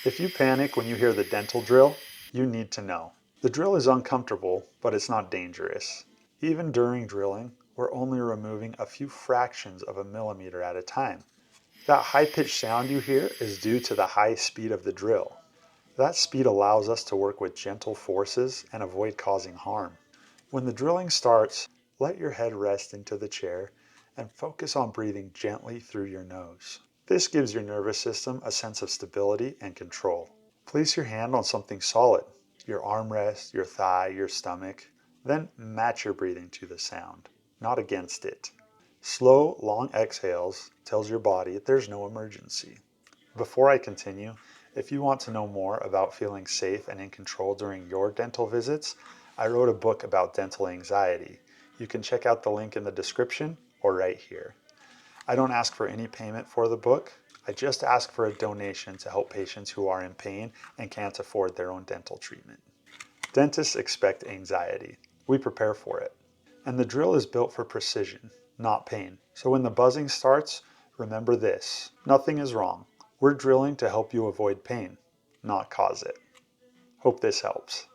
If you panic when you hear the dental drill, you need to know. The drill is uncomfortable, but it's not dangerous. Even during drilling, we're only removing a few fractions of a millimeter at a time. That high-pitched sound you hear is due to the high speed of the drill. That speed allows us to work with gentle forces and avoid causing harm. When the drilling starts, let your head rest into the chair and focus on breathing gently through your nose. This gives your nervous system a sense of stability and control. Place your hand on something solid, your armrest, your thigh, your stomach. Then match your breathing to the sound, not against it. Slow, long exhales tells your body there's no emergency. Before I continue, if you want to know more about feeling safe and in control during your dental visits, I wrote a book about dental anxiety. You can check out the link in the description or right here. I don't ask for any payment for the book. I just ask for a donation to help patients who are in pain and can't afford their own dental treatment. Dentists expect anxiety. We prepare for it. And the drill is built for precision, not pain. So when the buzzing starts, remember this: nothing is wrong. We're drilling to help you avoid pain, not cause it. Hope this helps.